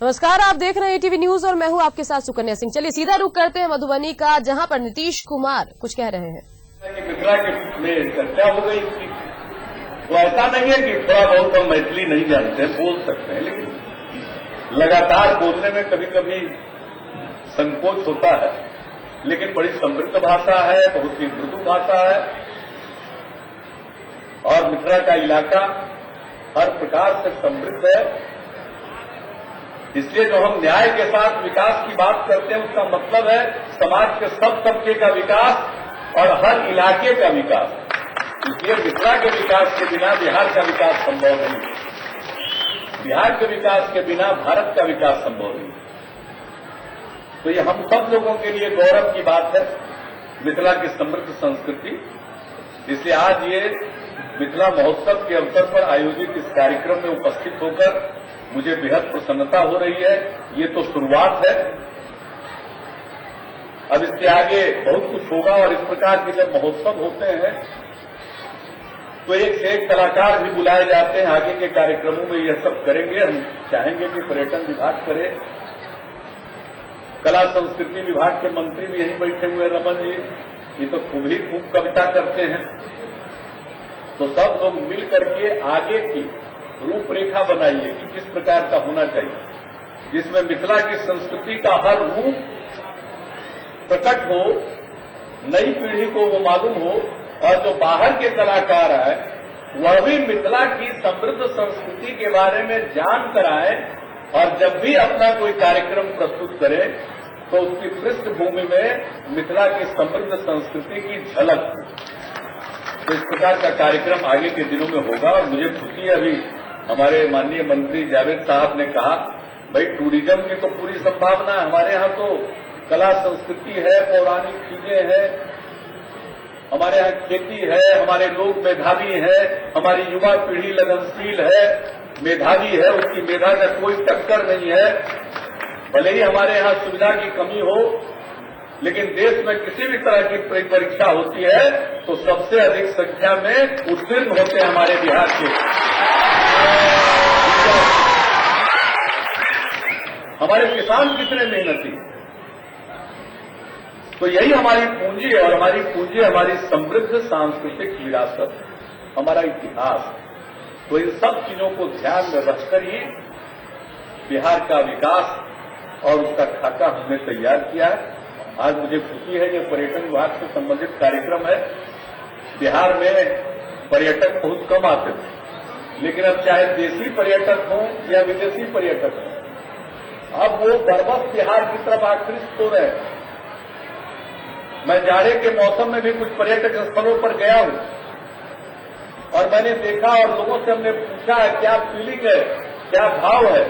नमस्कार, आप देख रहे हैं टीवी न्यूज और मैं हूं आपके साथ सुकन्या सिंह। चलिए सीधा रुख करते हैं मधुबनी का, जहां पर नीतीश कुमार कुछ कह रहे हैं। मिथिला में चर्चा हो गई थी, तो ऐसा नहीं है कि थोड़ा बहुत हम मैथिली नहीं जानते, बोल सकते हैं, लेकिन लगातार बोलने में कभी कभी संकोच होता है। लेकिन बड़ी समृद्ध भाषा है, बहुत ही मृदु भाषा है और मिथिला का इलाका हर प्रकार से समृद्ध है। इसलिए जो हम न्याय के साथ विकास की बात करते हैं, उसका मतलब है समाज के सब तबके का विकास और हर इलाके का विकास। इसलिए मिथिला के विकास के बिना बिहार का विकास संभव नहीं, बिहार के विकास के बिना भारत का विकास संभव नहीं। तो ये हम सब लोगों के लिए गौरव की बात है, मिथिला की समृद्ध संस्कृति। इसलिए आज ये मिथिला महोत्सव के अवसर पर आयोजित इस कार्यक्रम में उपस्थित होकर मुझे बेहद प्रसन्नता हो रही है। ये तो शुरुआत है, अब इसके आगे बहुत कुछ होगा। और इस प्रकार के जब महोत्सव होते हैं तो एक से एक कलाकार भी बुलाए जाते हैं। आगे के कार्यक्रमों में यह सब करेंगे। हम चाहेंगे कि पर्यटन विभाग करे, कला संस्कृति विभाग के मंत्री भी यहीं बैठे हुए रमन जी, ये तो खूब कविता करते हैं। तो सब लोग मिल करके आगे की रूपरेखा बनाइए कि किस प्रकार का होना चाहिए, जिसमें मिथिला की संस्कृति का हर रूप प्रकट हो, नई पीढ़ी को वो मालूम हो, और जो बाहर के कलाकार आए वह भी मिथिला की समृद्ध संस्कृति के बारे में जान कर आए, और जब भी अपना कोई कार्यक्रम प्रस्तुत करें तो उसकी पृष्ठभूमि में मिथिला की समृद्ध संस्कृति की झलक हो। तो इस प्रकार का कार्यक्रम आगे के दिनों में होगा। और मुझे खुशी है, अभी हमारे माननीय मंत्री जावेद साहब ने कहा, भाई टूरिज्म की तो पूरी संभावना है, हमारे यहाँ तो कला संस्कृति है, पौराणिक चीजें हैं, हमारे यहाँ खेती है, हमारे लोग मेधावी है, हमारी युवा पीढ़ी लगनशील है, मेधावी है, उसकी मेधा का कोई टक्कर नहीं है। भले ही हमारे यहाँ सुविधा की कमी हो, लेकिन देश में किसी भी तरह की परीक्षा होती है तो सबसे अधिक संख्या में उत्तीर्ण होते हैं हमारे बिहार के। हमारे किसान कितने मेहनती, तो यही हमारी पूंजी है। और हमारी पूंजी हमारी समृद्ध सांस्कृतिक विरासत, हमारा इतिहास। तो इन सब चीजों को ध्यान में रखकर ही बिहार का विकास और उसका खाका हमने तैयार किया है। आज मुझे खुशी है, ये पर्यटन विभाग से संबंधित कार्यक्रम है। बिहार में पर्यटक बहुत कम आते थे, लेकिन अब चाहे देशी पर्यटक हों या विदेशी पर्यटक हों, अब वो बरबस बिहार की तरफ आकृष्ट हो रहे हैं। मैं जाड़े के मौसम में भी कुछ पर्यटक स्थलों पर गया हूं और मैंने देखा और लोगों से हमने पूछा है, क्या फीलिंग है, क्या भाव है,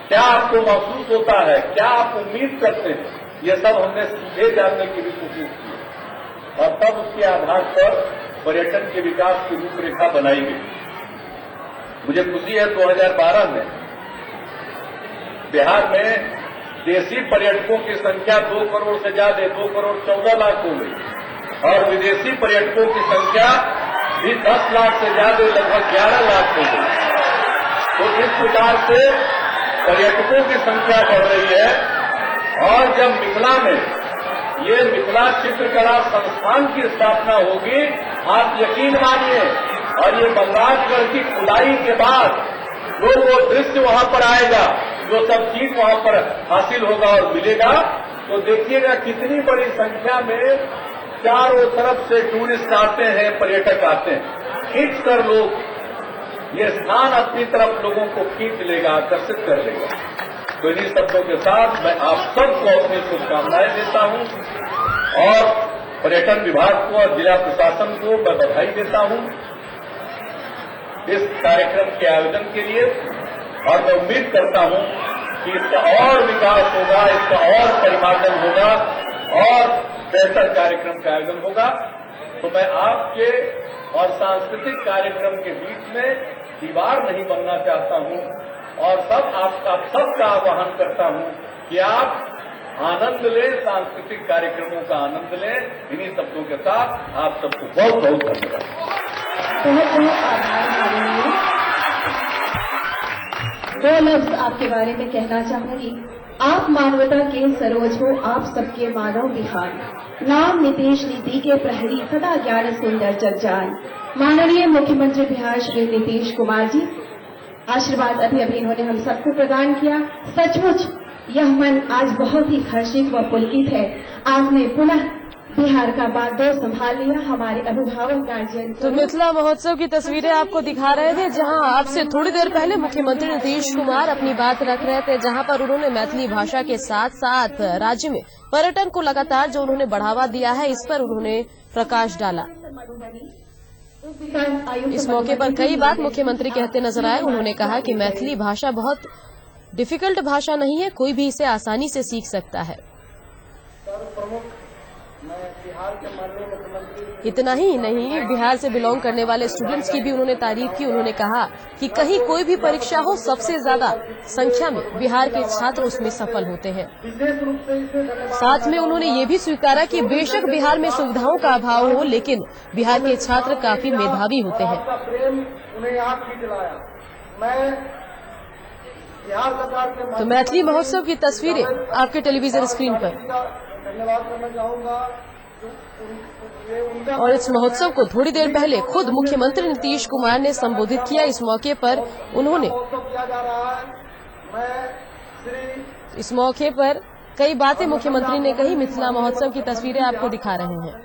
क्या आपको महसूस होता है, क्या आप उम्मीद करते हैं। ये सब हमने सीधे जानने की भी कोशिश की और तब उसके आधार पर पर्यटन के विकास की रूपरेखा बनाई गई। मुझे खुशी है 2012 में बिहार में देशी पर्यटकों की संख्या 2 करोड़ से ज्यादा 2 करोड़ 14 लाख हो गई और विदेशी पर्यटकों की संख्या भी 10 लाख से ज्यादा लगभग 11 लाख हो गई। तो इस प्रकार से पर्यटकों की संख्या बढ़ रही है। और जब मिथिला में ये मिथिला चित्रकला संस्थान की स्थापना होगी, आप यकीन मानिए, और ये बलराजगढ़ की खुदाई के बाद जो वो दृश्य वहां पर आएगा, जो सब चीज वहां पर हासिल होगा और मिलेगा, तो देखिएगा कितनी बड़ी संख्या में चारों तरफ से टूरिस्ट आते हैं, पर्यटक आते हैं। खींच कर लोग ये स्थान अपनी तरफ लोगों को खींच लेगा, आकर्षित कर लेगा। तो इन्हीं शब्दों के साथ मैं आप सबको अपनी शुभकामनाएं देता हूं और पर्यटन विभाग को और जिला प्रशासन को मैं बधाई देता हूं इस कार्यक्रम के आयोजन के लिए। और मैं उम्मीद करता हूं कि इसका और विकास होगा, इसका और परिमार्जन होगा और बेहतर कार्यक्रम का आयोजन होगा। तो मैं आपके और सांस्कृतिक कार्यक्रम के बीच में दीवार नहीं बनना चाहता हूं और सबका आह्वान करता हूं कि आप आनंद लें, सांस्कृतिक कार्यक्रमों का आनंद लें। इन्हीं शब्दों के साथ आप सबको बहुत बहुत धन्यवाद। दो लफ्ज आपके बारे में कहना चाहूंगी। आप मानवता के सरोज हो, आप सबके मानव बिहार। नाम नीतीश, नीति के प्रहरी, सदा ज्ञान सुंदर जगजान। माननीय मुख्यमंत्री बिहार श्री नीतीश कुमार जी, आशीर्वाद अभी अभी इन्होंने हम सबको प्रदान किया। सचमुच यह मन आज बहुत ही हर्षित व पुलकित है। आपने पुनः बिहार का बागडोर संभाल लिया। हमारे अभिभावक गार्जियन तो मिथिला महोत्सव की तस्वीरें आपको दिखा रहे थे, जहां आपसे थोड़ी देर पहले मुख्यमंत्री नीतीश कुमार अपनी बात रख रहे थे, जहां पर उन्होंने मैथिली भाषा के साथ साथ राज्य में पर्यटन को लगातार जो उन्होंने बढ़ावा दिया है, इस पर उन्होंने प्रकाश डाला। इस मौके पर कई बात मुख्यमंत्री कहते नजर आए। उन्होंने कहा कि मैथिली भाषा बहुत डिफिकल्ट भाषा नहीं है, कोई भी इसे आसानी से सीख सकता है। इतना ही नहीं, बिहार से बिलोंग करने वाले स्टूडेंट्स की भी उन्होंने तारीफ की। उन्होंने कहा कि कहीं कोई भी परीक्षा हो, सबसे ज्यादा संख्या में बिहार के छात्र उसमें सफल होते हैं। साथ में उन्होंने ये भी स्वीकारा कि बेशक बिहार में सुविधाओं का अभाव हो, लेकिन बिहार के छात्र काफी मेधावी होते हैं। तो मैथिली महोत्सव की तस्वीरें आपके टेलीविजन स्क्रीन पर। धन्यवाद करना चाहूंगा। और इस महोत्सव को थोड़ी देर पहले खुद मुख्यमंत्री नीतीश कुमार ने संबोधित किया। इस मौके पर उन्होंने इस मौके पर कई बातें मुख्यमंत्री ने कही। मिथिला महोत्सव की तस्वीरें आपको दिखा रहे हैं।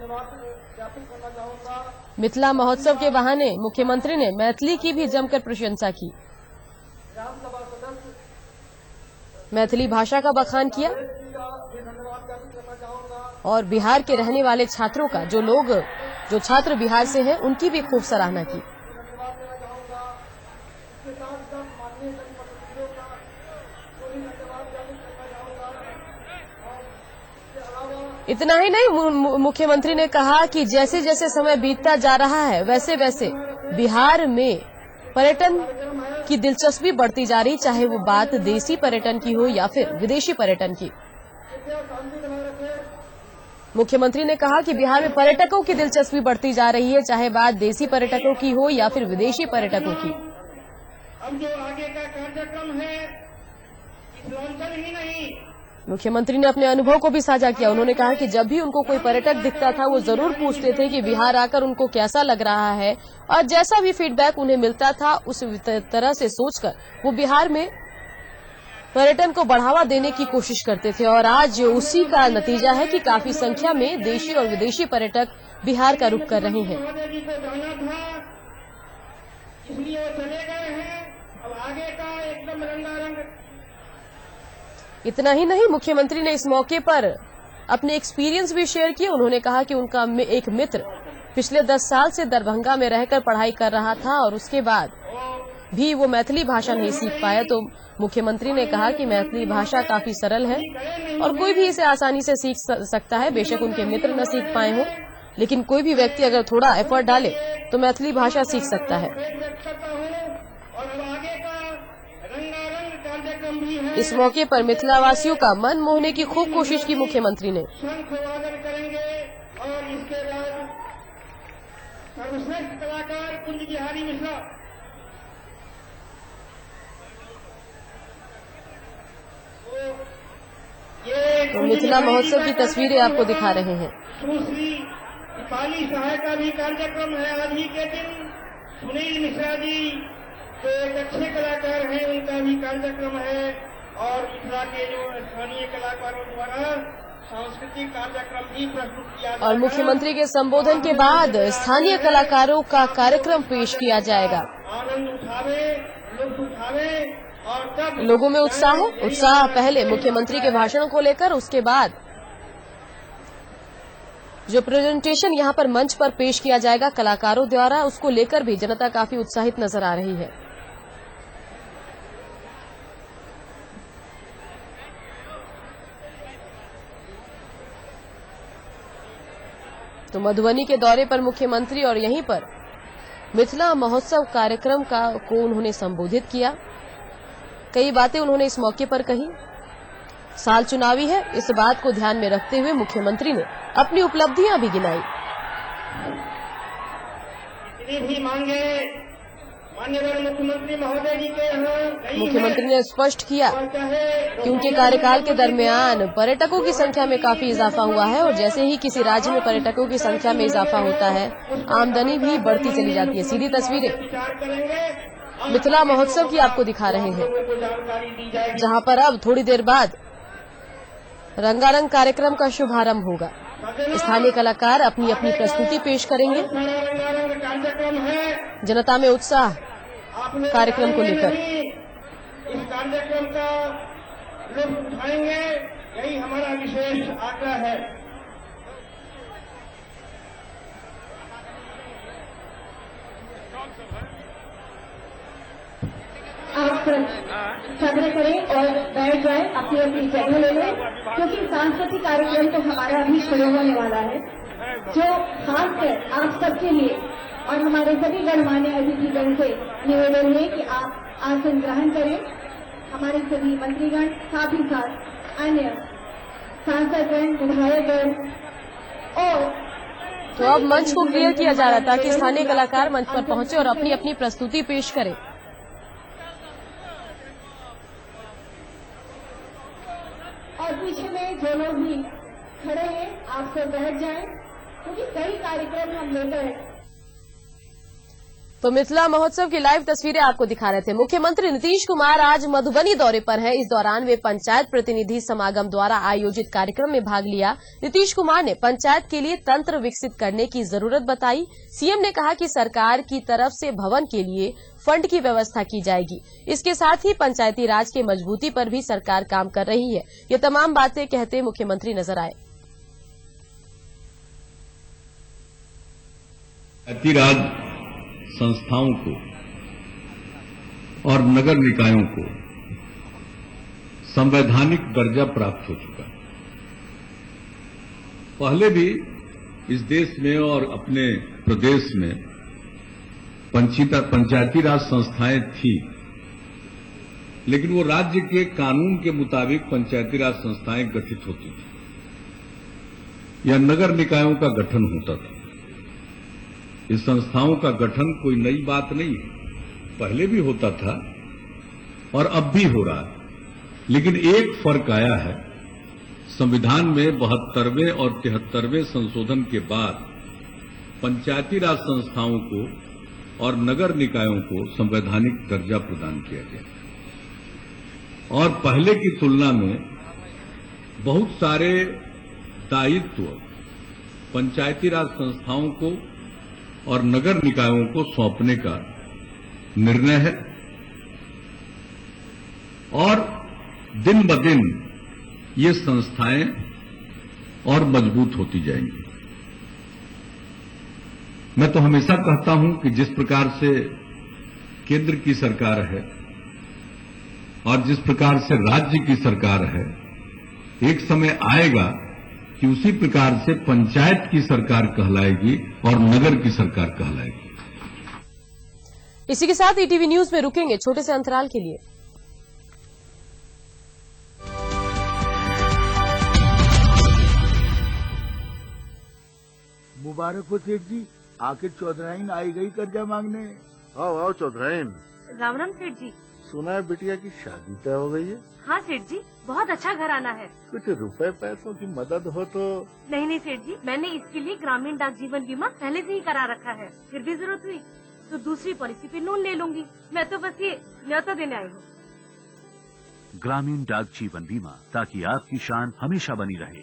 मिथिला महोत्सव के बहाने मुख्यमंत्री ने मैथिली की भी जमकर प्रशंसा की, मैथिली भाषा का बखान किया और बिहार के रहने वाले छात्रों का, जो छात्र बिहार से हैं, उनकी भी खूब सराहना की। इतना ही नहीं, मुख्यमंत्री ने कहा कि जैसे जैसे समय बीतता जा रहा है, वैसे वैसे बिहार में पर्यटन की दिलचस्पी बढ़ती जा रही, चाहे वो बात देसी पर्यटन की हो या फिर विदेशी पर्यटन की। मुख्यमंत्री ने कहा कि बिहार में पर्यटकों की दिलचस्पी बढ़ती जा रही है, चाहे बात देसी पर्यटकों की हो या फिर विदेशी पर्यटकों की। अब जो आगे का कार्यक्रम है, इस ही नहीं। मुख्यमंत्री ने अपने अनुभव को भी साझा किया। उन्होंने कहा कि जब भी उनको कोई पर्यटक दिखता था, वो जरूर पूछते थे कि बिहार आकर उनको कैसा लग रहा है, और जैसा भी फीडबैक उन्हें मिलता था, उस तरह से सोचकर वो बिहार में पर्यटन को बढ़ावा देने की कोशिश करते थे। और आज उसी का नतीजा है कि काफी संख्या में देशी और विदेशी पर्यटक बिहार का रुख कर रहे हैं। इसलिए वो चले गए हैं। अब आगे का एकदम रंगारंग। इतना ही नहीं, मुख्यमंत्री ने इस मौके पर अपने एक्सपीरियंस भी शेयर किए। उन्होंने कहा कि उनका एक मित्र पिछले 10 साल से दरभंगा में रहकर पढ़ाई कर रहा था और उसके बाद भी वो मैथिली भाषा नहीं सीख पाया। तो मुख्यमंत्री ने कहा कि मैथिली भाषा काफी सरल है और कोई भी इसे आसानी से सीख सकता है। बेशक उनके मित्र न सीख पाए हों, लेकिन कोई भी व्यक्ति अगर थोड़ा एफर्ट डाले तो मैथिली भाषा सीख सकता है। इस मौके पर मिथिला वासियों का मन मोहने की खूब कोशिश की मुख्यमंत्री ने। करेंगे और इसके बाद सर्वश्रेष्ठ कलाकार कुंज बिहारी मिश्रा। तो मिथिला महोत्सव की तस्वीरें आपको दिखा रहे हैं। सुश्री दीपाली सहाय का भी कार्यक्रम है आज ही के दिन। सुनील मिश्रा जी जो एक अच्छे कलाकार हैं, उनका भी कार्यक्रम है। और मिथिला के जो स्थानीय कलाकारों द्वारा सांस्कृतिक कार्यक्रम भी प्रस्तुत किया जाएगा। और मुख्यमंत्री के संबोधन के बाद स्थानीय कलाकारों का कार्यक्रम पेश किया जाएगा। आनंद उठावे, लुत्फ उठावे। और तब लोगों में उत्साह पहले मुख्यमंत्री के भाषण को लेकर, उसके बाद जो प्रेजेंटेशन यहां पर मंच पर पेश किया जाएगा कलाकारों द्वारा, उसको लेकर भी जनता काफी उत्साहित नजर आ रही है। तो मधुबनी के दौरे पर मुख्यमंत्री और यहीं पर मिथिला महोत्सव कार्यक्रम को उन्होंने संबोधित किया। कई बातें उन्होंने इस मौके पर कही। साल चुनावी है, इस बात को ध्यान में रखते हुए मुख्यमंत्री ने अपनी उपलब्धियां भी गिनाई। जितनी भी मांगे माननीय मुख्यमंत्री महोदय जी के यहाँ गई मुख्यमंत्री है। ने स्पष्ट किया और चाहे कि उनके कार्यकाल के दरमियान पर्यटकों की संख्या में काफी इजाफा हुआ है और जैसे ही किसी राज्य में पर्यटकों की संख्या में इजाफा होता है, आमदनी भी बढ़ती चली जाती है। सीधी तस्वीरें विचार करेंगे, मिथिला महोत्सव की आपको दिखा रहे हैं, लोगों को जानकारी दी जाएगी। जहां पर अब थोड़ी देर बाद रंगारंग कार्यक्रम का शुभारंभ होगा। स्थानीय कलाकार अपनी अपनी प्रस्तुति पेश करेंगे। सारा रंगारंग कार्यक्रम है। जनता में उत्साह आप लोग कार्यक्रम को जाएंगे लेकर। नहीं, इस कार्यक्रम का लुत्फ उठाएंगे, यही हमारा विशेष आग्रह है। आप सब्र करें और बैठ जाएं, अपनी अपनी जगह ले लें, क्योंकि सांस्कृतिक कार्यक्रम तो हमारा अभी शुरू होने वाला है, जो खासकर आप सबके लिए और हमारे सभी गणमान्य अतिथिगण से निवेदन है कि आप आसन ग्रहण करें। हमारे सभी मंत्रीगण, साथ ही साथ अन्य सांसदगण, विधायकगण और तो अब मंच को क्लियर किया जा रहा था कि स्थानीय कलाकार मंच पर पहुंचे और अपनी अपनी प्रस्तुति पेश करें। और पीछे में जो लोग भी खड़े हैं, आप सब बैठ जाएं, क्योंकि कई कार्यक्रम हम लेकर तो मिथिला महोत्सव की लाइव तस्वीरें आपको दिखा रहे थे। मुख्यमंत्री नीतीश कुमार आज मधुबनी दौरे पर हैं। इस दौरान वे पंचायत प्रतिनिधि समागम द्वारा आयोजित कार्यक्रम में भाग लिया। नीतीश कुमार ने पंचायत के लिए तंत्र विकसित करने की जरूरत बताई। सीएम ने कहा कि सरकार की तरफ से भवन के लिए फंड की व्यवस्था की जाएगी। इसके साथ ही पंचायती राज के मजबूती पर भी सरकार काम कर रही है। ये तमाम बातें कहते मुख्यमंत्री नजर आए। पंचायती राज संस्थाओं को और नगर निकायों को संवैधानिक दर्जा प्राप्त हो चुका है। पहले भी इस देश में और अपने प्रदेश में पंचायती राज संस्थाएं थी, लेकिन वो राज्य के कानून के मुताबिक पंचायती राज संस्थाएं गठित होती थी या नगर निकायों का गठन होता था। इस संस्थाओं का गठन कोई नई बात नहीं है, पहले भी होता था और अब भी हो रहा है। लेकिन एक फर्क आया है, संविधान में 72वें और 73वें संशोधन के बाद पंचायती राज संस्थाओं को और नगर निकायों को संवैधानिक दर्जा प्रदान किया गया और पहले की तुलना में बहुत सारे दायित्व पंचायती राज संस्थाओं को और नगर निकायों को सौंपने का निर्णय है और दिन ब दिन ये संस्थाएं और मजबूत होती जाएंगी। मैं तो हमेशा कहता हूं कि जिस प्रकार से केंद्र की सरकार है और जिस प्रकार से राज्य की सरकार है, एक समय आएगा कि उसी प्रकार से पंचायत की सरकार कहलाएगी और नगर की सरकार कहलाएगी। इसी के साथ ईटीवी न्यूज में रुकेंगे छोटे से अंतराल के लिए। मुबारक हो सेठ जी, आखिर चौधराइन आई गई कर्जा मांगने। आओ आओ चौधराइन। राम राम सेठ जी। सुना है बिटिया की शादी तय हो गई है। हाँ सेठ जी, बहुत अच्छा घर आना है। कुछ रुपए पैसों की मदद हो तो। नहीं नहीं सेठ जी, मैंने इसके लिए ग्रामीण डाक जीवन बीमा पहले से ही करा रखा है। फिर भी जरूरत हुई तो दूसरी पॉलिसी पे लोन ले लूंगी। मैं तो बस ये न्योता देने आई हूँ। ग्रामीण डाक जीवन बीमा, ताकि आपकी शान हमेशा बनी रहे।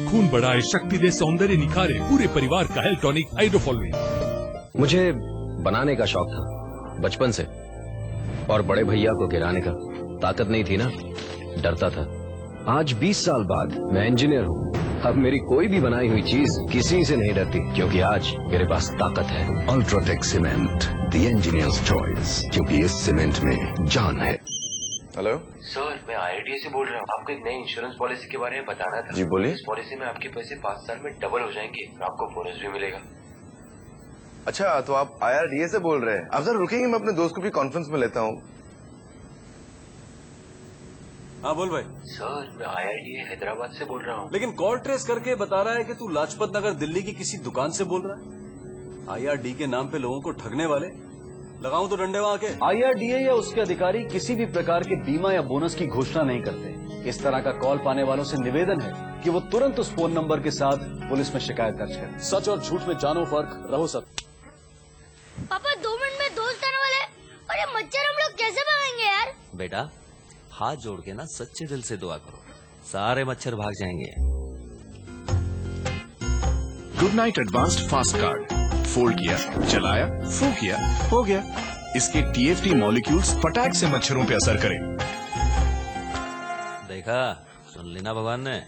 खून बढ़ाए, शक्ति दे, सौंदर्य निखारे, पूरे परिवार का हेल्थ टॉनिक हाइड्रोफॉलविन। मुझे बनाने का शौक था बचपन से, और बड़े भैया को गिराने का। ताकत नहीं थी ना, डरता था। आज 20 साल बाद मैं इंजीनियर हूँ। अब मेरी कोई भी बनाई हुई चीज किसी से नहीं डरती, क्योंकि आज मेरे पास ताकत है। UltraTech cement, the engineers choice, क्योंकि इस सीमेंट में जान है। हेलो सर, मैं IRDA से बोल रहा हूँ। आपको एक नई इंश्योरेंस पॉलिसी के बारे में बताना था। जी बोलिए। इस पॉलिसी में आपके पैसे 5 साल में डबल हो जाएंगे और आपको बोनस भी मिलेगा। अच्छा, तो आप IRDA से बोल रहे हैं। आप जरा रुकेंगे, मैं अपने दोस्त को भी कॉन्फ्रेंस में लेता हूँ। हाँ बोल भाई। सर, मैं IRDA हैदराबाद से बोल रहा हूँ। लेकिन कॉल ट्रेस करके बता रहा है कि तू लाजपत नगर दिल्ली की किसी दुकान से बोल रहा है। IRD के नाम पे लोगों को ठगने वाले, लगाऊं तो डंडे वहां के। IRDA या उसके अधिकारी किसी भी प्रकार के बीमा या बोनस की घोषणा नहीं करते। इस तरह का कॉल पाने वालों से निवेदन है कि वो तुरंत उस फोन नंबर के साथ पुलिस में शिकायत दर्ज करें। सच और झूठ में जानो फर्क, रहो सच। पापा 2 मिनट में दोस्त आने वाले और ये मच्छर हम लोग कैसे भगाएंगे यार? बेटा हाथ जोड़ के ना सच्चे दिल से दुआ करो, सारे मच्छर भाग जाएंगे। Good night advanced fast card, fold किया, चलाया, फू किया, हो गया। इसके TFT मॉलिक्यूल्स फटाक से मच्छरों पे असर करें। देखा, सुन लेना भगवान ने।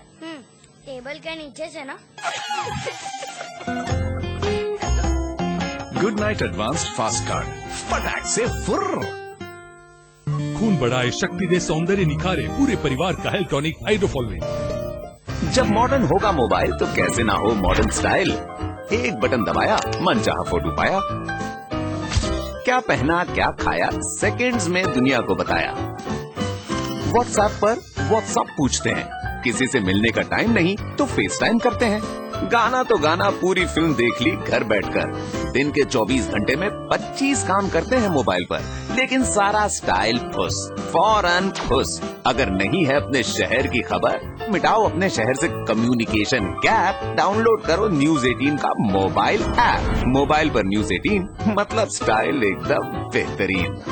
टेबल के नीचे से ना। Good night advanced fast card, फटाक से फुर्र। खून बढ़ाए, शक्ति दे, सौंदर्य निखारे, पूरे परिवार का हेल्थ टॉनिक हाइड्रोफॉलविन। जब मॉडर्न होगा मोबाइल तो कैसे ना हो मॉडर्न स्टाइल। एक बटन दबाया, मनचाहा फोटो पाया, क्या पहना क्या खाया सेकंड्स में दुनिया को बताया। व्हाट्सएप पर व्हाट्सएप पूछते हैं, किसी से मिलने का टाइम नहीं तो फेस टाइम करते हैं। गाना तो गाना, पूरी फिल्म देख ली घर बैठकर। दिन के 24 घंटे में 25 काम करते हैं मोबाइल पर, लेकिन सारा स्टाइल खुश, फौरन खुश। अगर नहीं है अपने शहर की खबर, मिटाओ अपने शहर से कम्युनिकेशन गैप, डाउनलोड करो न्यूज 18 का मोबाइल ऐप। मोबाइल पर न्यूज 18 मतलब स्टाइल एकदम बेहतरीन।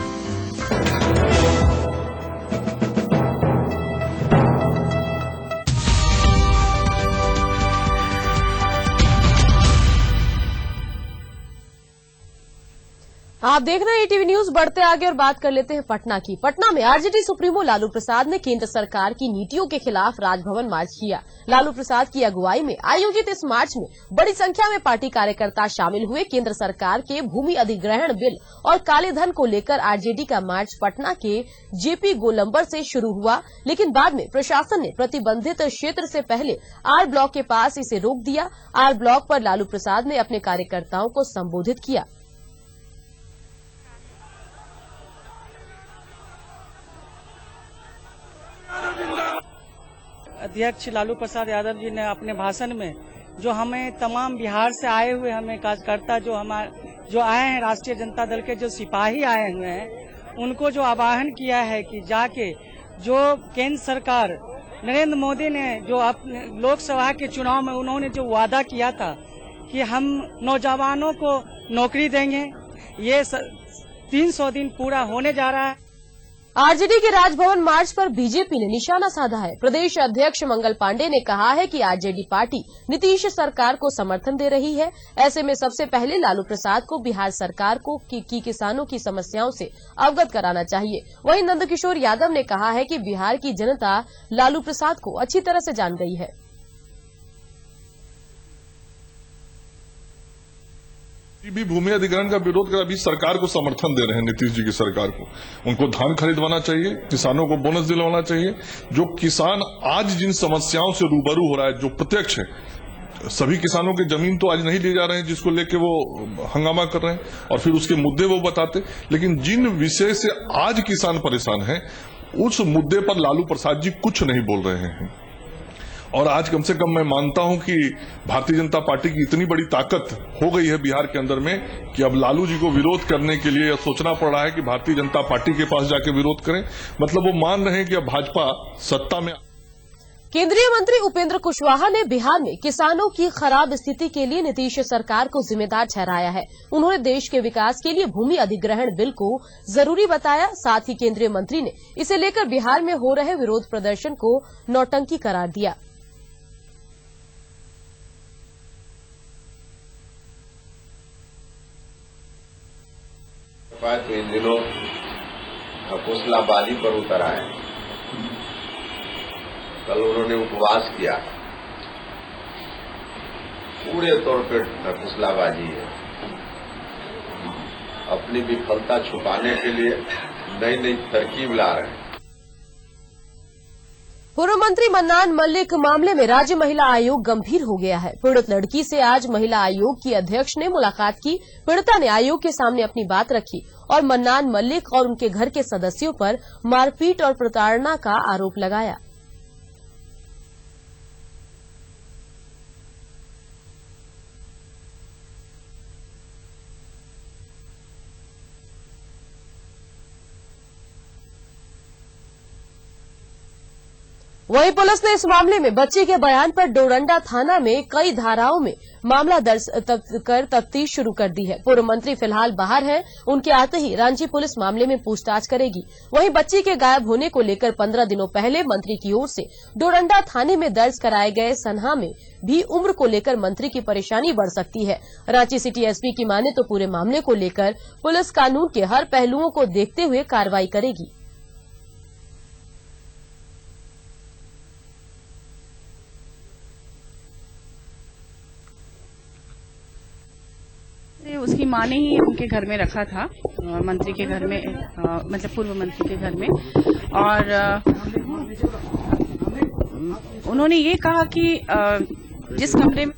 आप देख रहे हैं ATV न्यूज। बढ़ते आगे और बात कर लेते हैं पटना की। पटना में आरजेडी सुप्रीमो लालू प्रसाद ने केंद्र सरकार की नीतियों के खिलाफ राजभवन मार्च किया। लालू प्रसाद की अगुवाई में आयोजित इस मार्च में बड़ी संख्या में पार्टी कार्यकर्ता शामिल हुए। केंद्र सरकार के भूमि अधिग्रहण बिल और काले धन को लेकर आरजेडी का मार्च पटना के JP गोलंबर से शुरू हुआ, लेकिन बाद में प्रशासन ने प्रतिबंधित क्षेत्र से पहले R ब्लॉक के पास इसे रोक दिया। R ब्लॉक पर लालू प्रसाद ने अपने कार्यकर्ताओं को संबोधित किया। अध्यक्ष लालू प्रसाद यादव जी ने अपने भाषण में जो हमें तमाम बिहार से आए हुए हमें कार्यकर्ता जो आए हैं, राष्ट्रीय जनता दल के जो सिपाही आए हुए हैं, उनको जो आह्वान किया है कि जाके जो केंद्र सरकार नरेंद्र मोदी ने जो अपने लोकसभा के चुनाव में उन्होंने जो वादा किया था कि हम नौजवानों को नौकरी देंगे, ये 300 दिन पूरा होने जा रहा है। आरजेडी के राजभवन मार्च पर बीजेपी ने निशाना साधा है। प्रदेश अध्यक्ष मंगल पांडे ने कहा है कि आरजेडी पार्टी नीतीश सरकार को समर्थन दे रही है। ऐसे में सबसे पहले लालू प्रसाद को बिहार सरकार को की किसानों की समस्याओं से अवगत कराना चाहिए। वहीं नंदकिशोर यादव ने कहा है कि बिहार की जनता लालू प्रसाद को अच्छी तरह से जान गई है। भी भूमि अधिग्रहण का विरोध कर अभी सरकार को समर्थन दे रहे हैं, नीतीश जी की सरकार को। उनको धान खरीदवाना चाहिए, किसानों को बोनस दिलवाना चाहिए। जो किसान आज जिन समस्याओं से रूबरू हो रहा है, जो प्रत्यक्ष है, सभी किसानों के जमीन तो आज नहीं ली जा रहे हैं जिसको लेके वो हंगामा कर रहे हैं और फिर उसके मुद्दे वो बताते, लेकिन जिन विषय से आज किसान परेशान है उस मुद्दे पर लालू प्रसाद जी कुछ नहीं बोल रहे हैं। और आज कम से कम मैं मानता हूं कि भारतीय जनता पार्टी की इतनी बड़ी ताकत हो गई है बिहार के अंदर में कि अब लालू जी को विरोध करने के लिए सोचना पड़ रहा है कि भारतीय जनता पार्टी के पास जाके विरोध करें। मतलब वो मान रहे हैं कि अब भाजपा सत्ता में। केंद्रीय मंत्री उपेंद्र कुशवाहा ने बिहार में किसानों की खराब स्थिति के लिए नीतीश सरकार को जिम्मेदार ठहराया है। उन्होंने देश के विकास के लिए भूमि अधिग्रहण बिल को जरूरी बताया। साथ ही केंद्रीय मंत्री ने इसे लेकर बिहार में हो रहे विरोध प्रदर्शन को नौटंकी करार दिया। तो इन दिनों फुसलाबाजी पर उतर आए। कल उन्होंने उपवास किया, पूरे तौर पर फुसलाबाजी है। अपनी विफलता छुपाने के लिए नई नई तरकीब ला रहे हैं। पूर्व मंत्री मन्नान मल्लिक मामले में राज्य महिला आयोग गंभीर हो गया है। पीड़ित लड़की से आज महिला आयोग की अध्यक्ष ने मुलाकात की। पीड़िता ने आयोग के सामने अपनी बात रखी और मन्नान मल्लिक और उनके घर के सदस्यों पर मारपीट और प्रताड़ना का आरोप लगाया। वहीं पुलिस ने इस मामले में बच्ची के बयान पर डोरंडा थाना में कई धाराओं में मामला दर्ज कर तफ्तीश शुरू कर दी है। पूर्व मंत्री फिलहाल बाहर हैं, उनके आते ही रांची पुलिस मामले में पूछताछ करेगी। वहीं बच्ची के गायब होने को लेकर 15 दिनों पहले मंत्री की ओर से डोरंडा थाने में दर्ज कराए गए सनहा में भी उम्र को लेकर मंत्री की परेशानी बढ़ सकती है। रांची सिटी एसपी की माने तो पूरे मामले को लेकर पुलिस कानून के हर पहलुओं को देखते हुए कार्रवाई करेगी। उसकी मां ने ही उनके घर में रखा था, मंत्री के घर में, मतलब पूर्व मंत्री के घर में। और उन्होंने ये कहा कि जिस कमरे में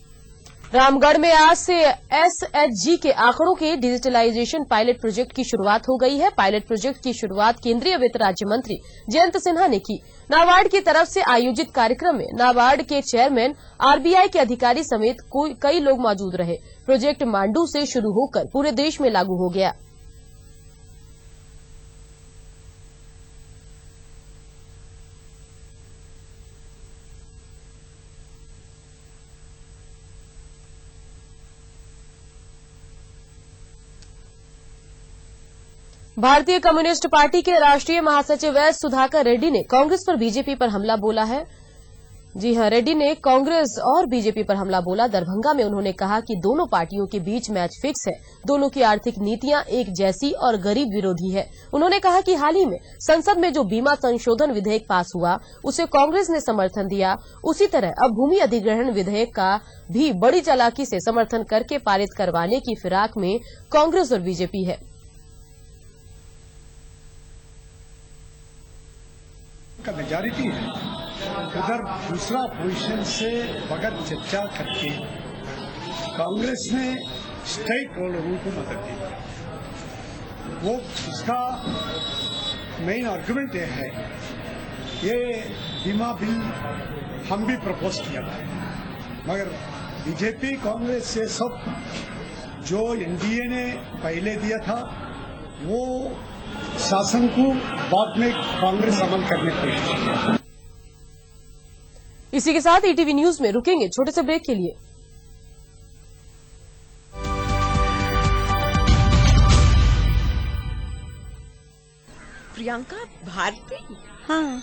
रामगढ़ में आज से एसएचजी के आंकड़ों के डिजिटलाइजेशन पायलट प्रोजेक्ट की शुरुआत हो गई है। पायलट प्रोजेक्ट की शुरुआत केंद्रीय वित्त राज्य मंत्री जयंत सिन्हा ने की। नाबार्ड की तरफ से आयोजित कार्यक्रम में नाबार्ड के चेयरमैन, आरबीआई के अधिकारी समेत कई लोग मौजूद रहे। प्रोजेक्ट मांडू से शुरू होकर पूरे देश में लागू हो गया। भारतीय कम्युनिस्ट पार्टी के राष्ट्रीय महासचिव एस सुधाकर रेड्डी ने कांग्रेस पर बीजेपी पर हमला बोला है। जी हां, रेड्डी ने कांग्रेस और बीजेपी पर हमला बोला। दरभंगा में उन्होंने कहा कि दोनों पार्टियों के बीच मैच फिक्स है। दोनों की आर्थिक नीतियां एक जैसी और गरीब विरोधी है। उन्होंने कहा कि हाल ही में संसद में जो बीमा संशोधन विधेयक पास हुआ उसे कांग्रेस ने समर्थन दिया। उसी तरह अब भूमि अधिग्रहण विधेयक का भी बड़ी चालाकी से समर्थन करके पारित करवाने की फिराक में कांग्रेस और बीजेपी है। का मेजॉरिटी है, उधर दूसरा पोजीशन से बगैर चर्चा करके कांग्रेस ने स्टेक होल्डरों को मदद दी। वो उसका मेन आर्गुमेंट ये है, ये बीमा बिल हम भी प्रपोज किया था, मगर बीजेपी कांग्रेस से सब जो एनडीए ने पहले दिया था वो शासन को बाद में कांग्रेस अमल करने को। इसी के साथ ईटीवी न्यूज में रुकेंगे छोटे से ब्रेक के लिए। प्रियंका भारती? हाँ।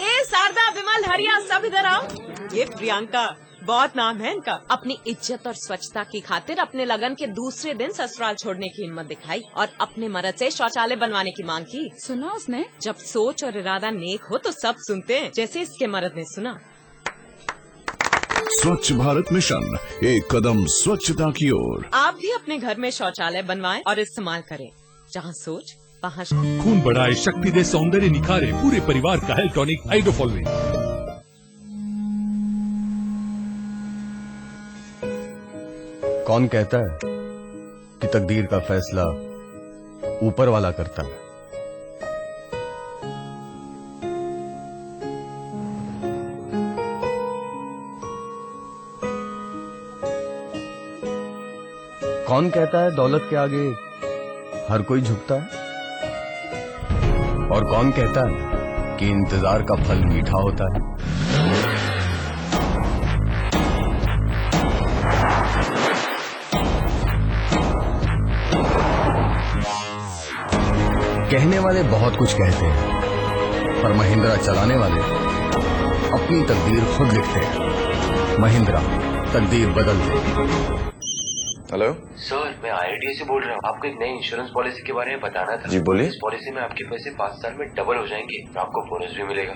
ए शारदा, विमल, हरिया, सब इधर आओ। ये प्रियंका, बहुत नाम है इनका। अपनी इज्जत और स्वच्छता की खातिर अपने लगन के दूसरे दिन ससुराल छोड़ने की हिम्मत दिखाई और अपने मर्द से शौचालय बनवाने की मांग की। सुना उसने? जब सोच और इरादा नेक हो तो सब सुनते हैं, जैसे इसके मर्द ने सुना। स्वच्छ भारत मिशन, एक कदम स्वच्छता की ओर। आप भी अपने घर में शौचालय बनवाएं और इस्तेमाल करें। जहाँ सोच वहाँ खून बढ़ाए, शक्ति दे, सौंदर्य निखारे, पूरे परिवार का हेल्थ टॉनिक हाइड्रोफॉलविन। कौन कहता है कि तकदीर का फैसला ऊपर वाला करता है? कौन कहता है दौलत के आगे हर कोई झुकता है? और कौन कहता है कि इंतजार का फल मीठा होता है? कहने वाले बहुत कुछ कहते हैं, पर महिंद्रा चलाने वाले अपनी तकदीर खुद लिखते हैं। महिंद्रा, तकदीर बदलते। हेलो सर, मैं IRDA से बोल रहा हूँ। आपको एक नई इंश्योरेंस पॉलिसी के बारे में बताना था। जी बोलिए। इस पॉलिसी में आपके पैसे 5 साल में डबल हो जाएंगे, आपको बोनस भी मिलेगा।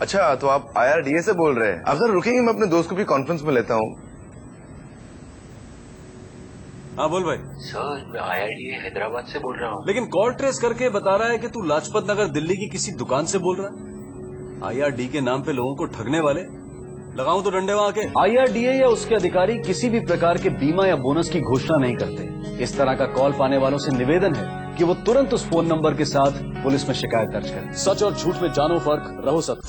अच्छा, तो आप IRDA से बोल रहे हैं? आप जरा रुकेंगे, मैं अपने दोस्त को भी कॉन्फ्रेंस में लेता हूँ। हाँ बोल भाई। सर, मैं IRDA हैदराबाद से बोल रहा हूँ। लेकिन कॉल ट्रेस करके बता रहा है कि तू लाजपत नगर दिल्ली की किसी दुकान से बोल रहा है। IRD के नाम पे लोगों को ठगने वाले, लगाऊं तो डंडे वहां के। IRDA या उसके अधिकारी किसी भी प्रकार के बीमा या बोनस की घोषणा नहीं करते। इस तरह का कॉल पाने वालों से निवेदन है कि वो तुरंत उस फोन नंबर के साथ पुलिस में शिकायत दर्ज करें। सच और झूठ में जानो फर्क, रहो सत्य।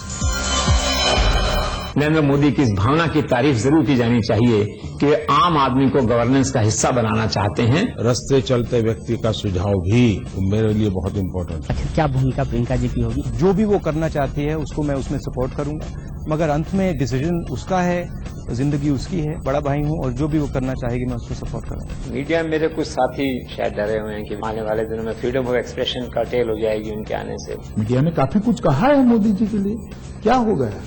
नरेंद्र मोदी की इस भावना की तारीफ जरूर की जानी चाहिए कि वे आम आदमी को गवर्नेंस का हिस्सा बनाना चाहते हैं। रास्ते चलते व्यक्ति का सुझाव भी मेरे लिए बहुत इम्पोर्टेंट है। क्या भूमिका प्रियंका जी की होगी? जो भी वो करना चाहती है उसको मैं उसमें सपोर्ट करूंगा, मगर अंत में डिसीजन उसका है, जिंदगी उसकी है, बड़ा भाई हूं और जो भी वो करना चाहेगी मैं उसको सपोर्ट करूंगा। मीडिया में मेरे कुछ साथी शायद डरे हुए हैं कि आने वाले दिनों में फ्रीडम ऑफ एक्सप्रेशन कर्टेल हो जाएगी उनके आने से। मीडिया ने काफी कुछ कहा है मोदी जी के लिए, क्या हो गया?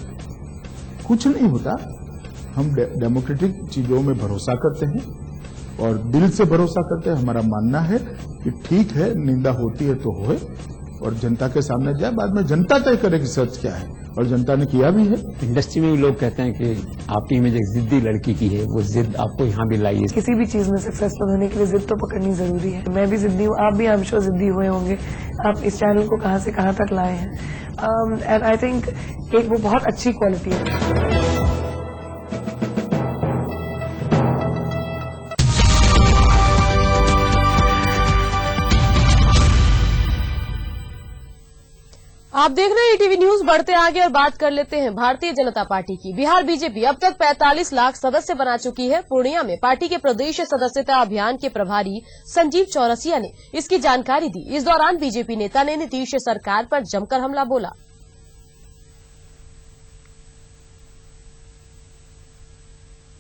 कुछ नहीं होता। हम डेमोक्रेटिक चीजों में भरोसा करते हैं और दिल से भरोसा करते हैं। हमारा मानना है कि ठीक है, निंदा होती है तो होए और जनता के सामने जाए, बाद में जनता तय करे कि सच क्या है, और जनता ने किया भी है। इंडस्ट्री में भी लोग कहते हैं कि आपकी इमेज एक जिद्दी लड़की की है, वो जिद आपको यहाँ भी लाई है। किसी भी चीज में सक्सेसफुल होने के लिए जिद तो पकड़नी जरूरी है। मैं भी जिद्दी हूँ, आप भी आई एम श्योर जिद्दी हुए होंगे। आप इस चैनल को कहाँ से कहाँ तक लाए हैं, एंड आई थिंक एक वो बहुत अच्छी क्वालिटी है। आप देख रहे हैं ईटीवी न्यूज। बढ़ते आगे और बात कर लेते हैं भारतीय जनता पार्टी की। बिहार बीजेपी अब तक 45 लाख सदस्य बना चुकी है। पूर्णिया में पार्टी के प्रदेश सदस्यता अभियान के प्रभारी संजीव चौरसिया ने इसकी जानकारी दी। इस दौरान बीजेपी नेता ने नीतीश सरकार पर जमकर हमला बोला।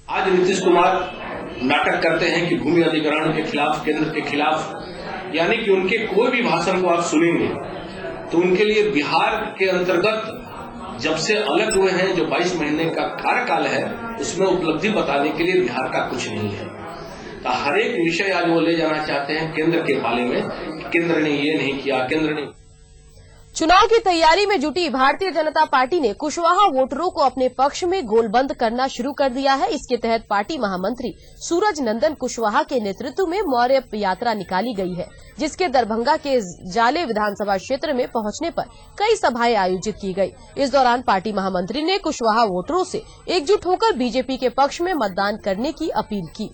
आज नीतीश कुमार नाटक करते हैं कि भूमि अधिग्रहण के खिलाफ, केंद्र के खिलाफ, यानी कि उनके कोई भी भाषण को आप सुनेंगे तो उनके लिए बिहार के अंतर्गत जब से अलग हुए हैं, जो 22 महीने का कार्यकाल है, उसमें उपलब्धि बताने के लिए बिहार का कुछ नहीं है। तो हर एक विषय आज वो ले जाना चाहते हैं केंद्र के बारे में, केंद्र ने ये नहीं किया, केंद्र ने। चुनाव की तैयारी में जुटी भारतीय जनता पार्टी ने कुशवाहा वोटरों को अपने पक्ष में गोलबंद करना शुरू कर दिया है। इसके तहत पार्टी महामंत्री सूरज नंदन कुशवाहा के नेतृत्व में मौर्य यात्रा निकाली गई है, जिसके दरभंगा के जाले विधानसभा क्षेत्र में पहुंचने पर कई सभाएं आयोजित की गई। इस दौरान पार्टी महामंत्री ने कुशवाहा वोटरों से एकजुट होकर बीजेपी के पक्ष में मतदान करने की अपील की।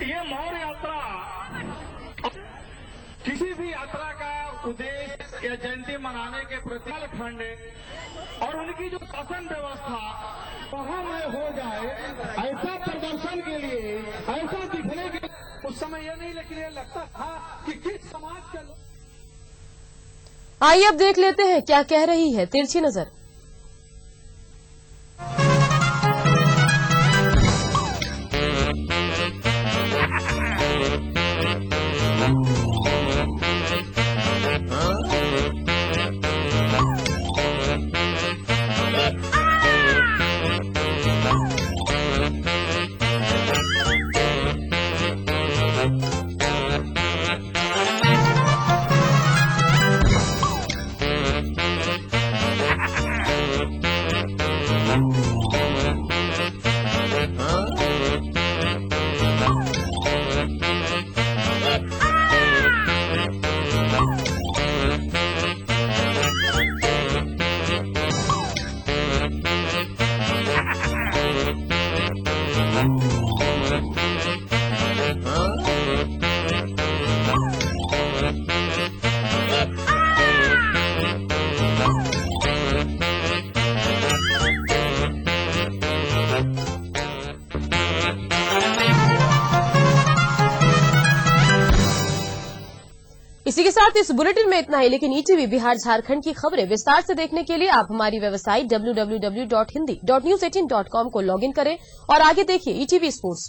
ये मौर्य यात्रा किसी भी यात्रा का उद्देश्य या जयंती मनाने के प्रति फंड और उनकी जो शासन व्यवस्था वहां में हो जाए, ऐसा प्रदर्शन के लिए, ऐसा दिखने के लिए उस समय ये नहीं, लेकिन ये लगता था कि किस समाज के लोग। आइए अब देख लेते हैं क्या कह रही है तिरछी नजर। इसी के साथ इस बुलेटिन में इतना ही, लेकिन ईटीवी बिहार झारखंड की खबरें विस्तार से देखने के लिए आप हमारी वेबसाइट www.hindi.news18.com को लॉगिन करें और आगे देखिए ईटीवी स्पोर्ट्स।